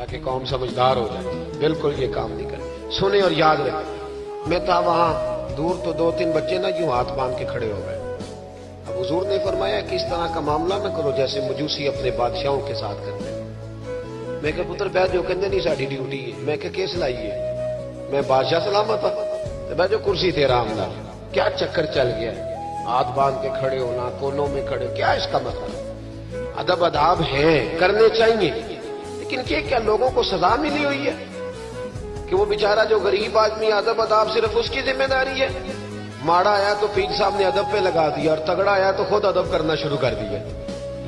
تاکہ قوم سمجھدار ہو جائے. بالکل یہ کام نہیں کرے. سنیں اور یاد رکھیں. میں تھا وہاں دور تو 2-3 بچے نا یوں ہاتھ باندھ کے کھڑے ہو گئے. اب حضور نے فرمایا کہ اس طرح کا معاملہ نہ کرو جیسے مجوسی اپنے بادشاہوں کے ساتھ کرتے ہیں. میں کہ پتر بیٹھ جو کہندے نہیں ساڈی ڈیوٹی ہے. میں کہ کیس لائیے میں بادشاہ سلامت ہوں بیٹھ جو کرسی تیرا آمدہ. کیا چکر چل گیا ہے ہاتھ باندھ کے کھڑے ہونا, کونوں میں کھڑے, کیا اس کا مطلب؟ ادب آداب ہیں کرنے چاہیے, لیکن کیا لوگوں کو سزا ملی ہوئی ہے کہ وہ بیچارہ جو غریب آدمی ادب آداب صرف اس کی ذمہ داری ہے؟ ماڑا آیا تو پیر صاحب نے ادب پہ لگا دیا اور تگڑا آیا تو خود ادب کرنا شروع کر دیا.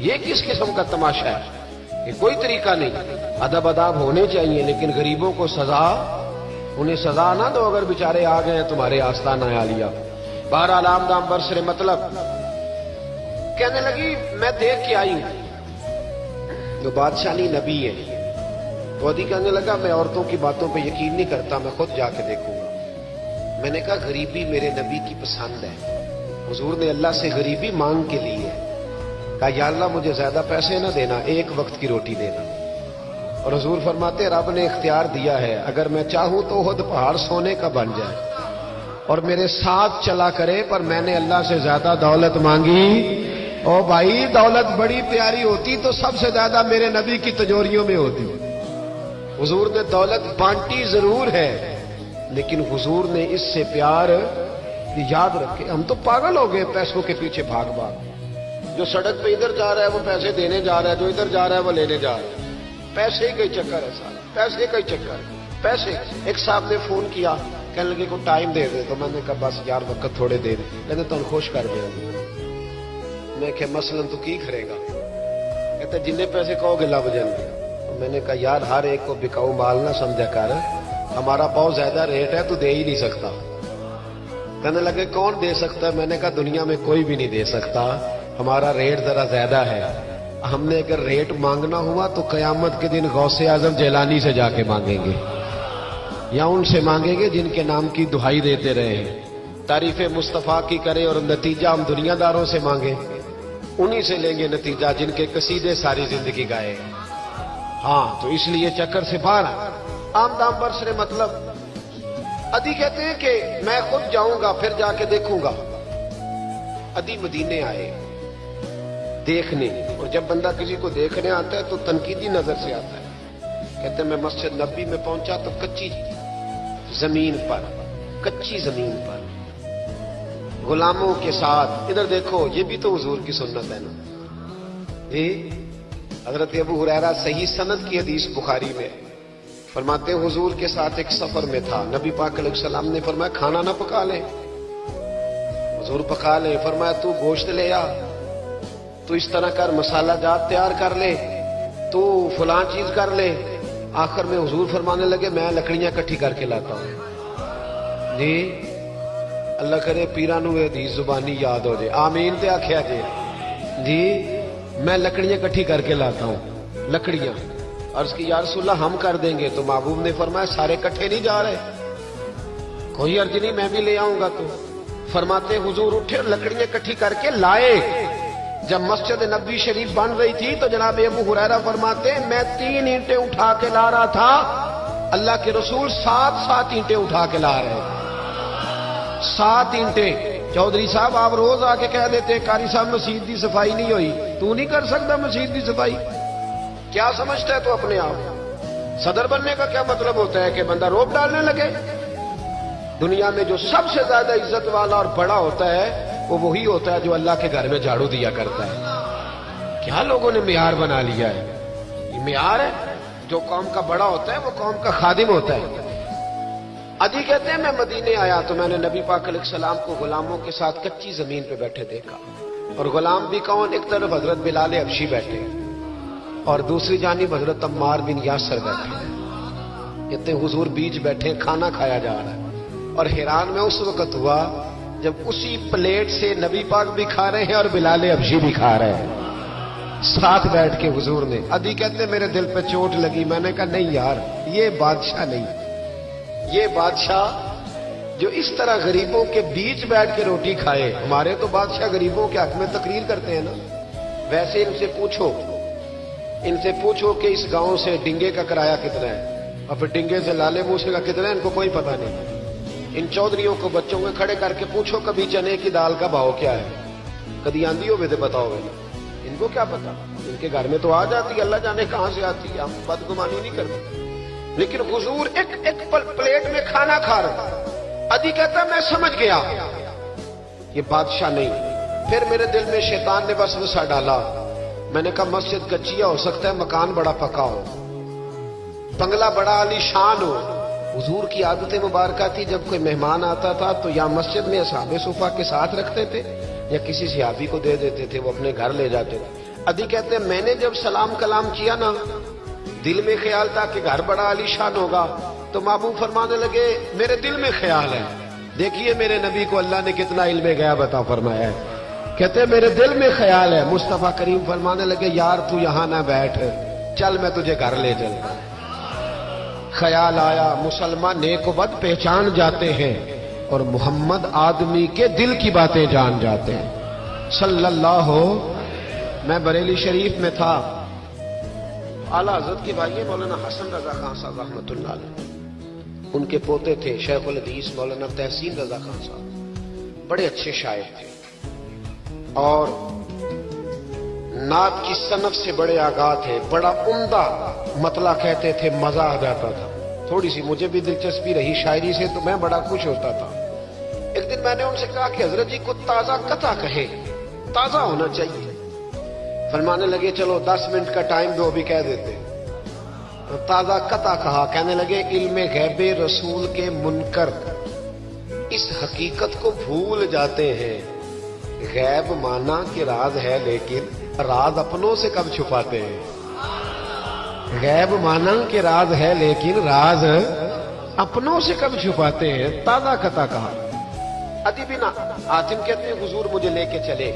یہ کس قسم کا تماشا ہے؟ یہ کوئی طریقہ نہیں. ادب آداب ہونے چاہیے لیکن غریبوں کو سزا, انہیں سزا نہ دو اگر بیچارے آ گئے ہیں تمہارے آستانہ عالیہ. بہرحال آمدام برسر مطلب کہنے لگی میں دیکھ کے آئی ہوں جو بادشاہ نہیں نبی ہے. تو ادھی کہنے لگا میں عورتوں کی باتوں پہ یقین نہیں کرتا, میں خود جا کے دیکھوں گا. میں نے کہا غریبی میرے نبی کی پسند ہے. حضور نے اللہ سے غریبی مانگ کے لی ہے. کہا یا اللہ مجھے زیادہ پیسے نہ دینا, ایک وقت کی روٹی دینا. اور حضور فرماتے رب نے اختیار دیا ہے اگر میں چاہوں تو خود پہاڑ سونے کا بن جائے اور میرے ساتھ چلا کرے, پر میں نے اللہ سے زیادہ دولت مانگی. او بھائی دولت بڑی پیاری ہوتی تو سب سے زیادہ میرے نبی کی تجوریوں میں ہوتی. حضور نے دولت بانٹی ضرور ہے لیکن حضور نے اس سے پیار یاد رکھے. ہم تو پاگل ہو گئے پیسوں کے پیچھے بھاگ بھاگ. جو سڑک پہ ادھر جا رہا ہے وہ پیسے دینے جا رہا ہے, جو ادھر جا رہا ہے وہ لینے جا رہا ہے. پیسے کا ہی چکر ہے سارا, پیسے کا ہی چکر ہے. پیسے. ایک صاحب نے فون کیا کہنے لگے کو ٹائم دے دے, تو میں نے کہا بس یار وقت تھوڑے دے دے. کہتے تم خوش کر دیا. میں کہ مثلاً تو کی کرے گا؟ کہتے جننے پیسے کہو گے لب جائیں گے. میں نے کہا یار ہر ایک کو بکاؤ مال نہ سمجھا کر, ہمارا بہت زیادہ ریٹ ہے تو دے ہی نہیں سکتا. کہنے لگے کون دے سکتا ہے؟ میں نے کہا دنیا میں کوئی بھی نہیں دے سکتا, ہمارا ریٹ ذرا زیادہ ہے. ہم نے اگر ریٹ مانگنا ہوا تو قیامت کے دن غوث اعظم جیلانی سے جا کے مانگیں گے یا ان سے مانگیں گے جن کے نام کی دہائی دیتے رہے ہیں. تعریف مصطفیٰ کی کریں اور نتیجہ ہم دنیا داروں سے مانگیں, انہی سے لیں گے نتیجہ جن کے قصیدے ساری زندگی گائے. ہاں تو اس لیے چکر سے باہر. آمدام برسر مطلب ادھی کہتے ہیں کہ میں خود جاؤں گا پھر جا کے دیکھوں گا. ادھی مدینے آئے دیکھنے, اور جب بندہ کسی کو دیکھنے آتا ہے تو تنقیدی نظر سے آتا ہے. کہتے ہیں میں مسجد نبی میں پہنچا تو کچی زمین پر غلاموں کے ساتھ, ادھر دیکھو یہ بھی تو حضور کی سنت ہے نا. حضرت ابو ہریرہ صحیح سند کی حدیث بخاری میں فرماتے ہیں حضور کے ساتھ ایک سفر میں تھا. نبی پاک علیہ السلام نے فرمایا کھانا نہ پکا لے. حضور پکا لے. فرمایا تو گوشت لے آ, تو اس طرح کر, مسالہ جات تیار کر لے, تو فلاں چیز کر لے. آخر میں حضور فرمانے لگے میں لکڑیاں کٹھی کر کے لاتا ہوں. جی اللہ کرے پیرانو حدیث زبانی یاد ہو جائے, آمین تے آخیا جی میں لکڑیاں کٹھی کر کے لاتا ہوں. لکڑیاں. عرض کی یا رسول اللہ ہم کر دیں گے. تو محبوب نے فرمایا سارے کٹھے نہیں جا رہے, کوئی عرض نہیں میں بھی لے آؤں گا. تو فرماتے حضور اٹھے اور لکڑیاں کٹھی کر کے لائے. جب مسجد نبی شریف بن رہی تھی تو جناب ابو ہریرہ فرماتے میں 3 اینٹیں اٹھا کے لا رہا تھا, اللہ کے رسول 7 اینٹیں اٹھا کے لا رہے. 7 اینٹیں. چودھری صاحب آپ روز آ کے کہہ دیتے قاری صاحب مسجد کی صفائی نہیں ہوئی, تو نہیں کر سکتا مسجد کی صفائی؟ کیا سمجھتا ہے تو اپنے آپ؟ صدر بننے کا کیا مطلب ہوتا ہے کہ بندہ روپ ڈالنے لگے؟ دنیا میں جو سب سے زیادہ عزت والا اور بڑا ہوتا ہے وہ وہی ہوتا ہے جو اللہ کے گھر میں جھاڑو دیا کرتا ہے. کیا لوگوں نے معیار بنا لیا ہے؟ یہ معیار ہے. جو قوم کا بڑا ہوتا ہے وہ قوم کا خادم ہوتا ہے. ادھی کہتے ہیں میں مدینے آیا تو میں نے نبی پاک علیہ السلام کو غلاموں کے ساتھ کچی زمین پہ بیٹھے دیکھا. اور غلام بھی کون؟ ایک طرف حضرت بلال حبشی بیٹھے اور دوسری جانب حضرت عمار بن یاسر بیٹھے. کہتے ہیں حضور بیچ بیٹھے, کھانا کھایا جا رہا ہے. اور حیران میں اس وقت ہوا جب اسی پلیٹ سے نبی پاک بھی کھا رہے ہیں اور بلال حبشی بھی کھا رہے ہیں ساتھ بیٹھ کے حضور نے. ادھی کہتے میرے دل پہ چوٹ لگی. میں نے کہا نہیں یار, یہ بادشاہ نہیں, یہ بادشاہ جو اس طرح غریبوں کے بیچ بیٹھ کے روٹی کھائے. ہمارے تو بادشاہ غریبوں کے حق میں تقریر کرتے ہیں نا. ویسے ان سے پوچھو ان سے پوچھو کہ اس گاؤں سے ڈنگے کا کرایہ کتنا ہے، اور پھر ڈنگے سے لالے موسے کا کتنا ہے، ان کو کوئی پتہ نہیں۔ ان چودھریوں کو بچوں کو کھڑے کر کے پوچھو کبھی چنے کی دال کا بھاؤ کیا ہے، کبھی آندھی ہو تو بتاؤ گے، ان کو کیا پتا؟ ان کے گھر میں تو آ جاتی، اللہ جانے کہاں سے آتی ہے، ہم بدگمانی نہیں کرتے۔ لیکن حضور ایک پلیٹ میں کھانا کھا رہا، ادھی کہتا میں سمجھ گیا یہ بادشاہ نہیں۔ پھر میرے دل میں شیطان نے وسوسہ ڈالا، میں نے کہا مسجد کچیا ہو سکتا ہے، مکان بڑا پکا ہو، بنگلہ بڑا عالی شان ہو۔ حضور کی عادت مبارکہ تھی جب کوئی مہمان آتا تھا تو یا مسجد میں اصحاب صفہ کے ساتھ رکھتے تھے یا کسی صحابی کو دے دیتے تھے، وہ اپنے گھر لے جاتے تھے۔ ادھی کہتے ہیں میں نے جب سلام کلام کیا نا، دل میں خیال تھا کہ گھر بڑا عالی شان ہوگا، تو محبوب فرمانے لگے میرے دل میں خیال ہے۔ دیکھیے میرے نبی کو اللہ نے کتنا علم غیب عطا فرمایا ہے، کہتے ہیں میرے دل میں خیال ہے۔ مصطفیٰ کریم فرمانے لگے یار تو یہاں نہ بیٹھ، چل میں تجھے گھر لے چلتا۔ خیال آیا مسلمان نیک و بد پہچان جاتے ہیں اور محمد آدمی کے دل کی باتیں جان جاتے ہیں صلی اللہ ہو۔ میں بریلی شریف میں تھا، اعلیٰ حضرت کے بھائی مولانا حسن رضا خان صاحب رحمۃ اللہ علیہ، ان کے پوتے تھے شیخ الحدیث مولانا تحسین رضا خان صاحب، بڑے اچھے شاعر تھے اور نعت کی صنف سے بڑے آگاہ تھے، بڑا عمدہ مطلع کہتے تھے، مزہ آ جاتا تھا۔ تھوڑی سی مجھے بھی دلچسپی رہی شاعری سے تو میں بڑا خوش ہوتا تھا۔ ایک دن میں نے ان سے کہا کہ حضرت جی کو تازہ قطع کہے، تازہ ہونا چاہیے۔ فرمانے لگے چلو 10 منٹ کا ٹائم دو، بھی کہہ دیتے۔ تازہ قطع کہا، کہنے لگے علم غیب رسول کے منکر اس حقیقت کو بھول جاتے ہیں، غیب مانا کہ راز ہے لیکن راز اپنوں سے کب چھپاتے ہیں۔ غیب مانا کہ راز ہے لیکن راز اپنوں سے کب چھپاتے ہیں۔ تازہ قطع کہا۔ ادی بن حاتم کہتے ہیں حضور مجھے لے کے چلے،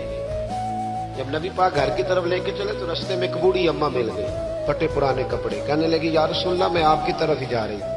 جب نبی پاک گھر کی طرف لے کے چلے تو رستے میں ایک بوڑھی اماں مل گئی، پھٹے پرانے کپڑے، کہنے لگی یا رسول اللہ میں آپ کی طرف ہی جا رہی ہوں۔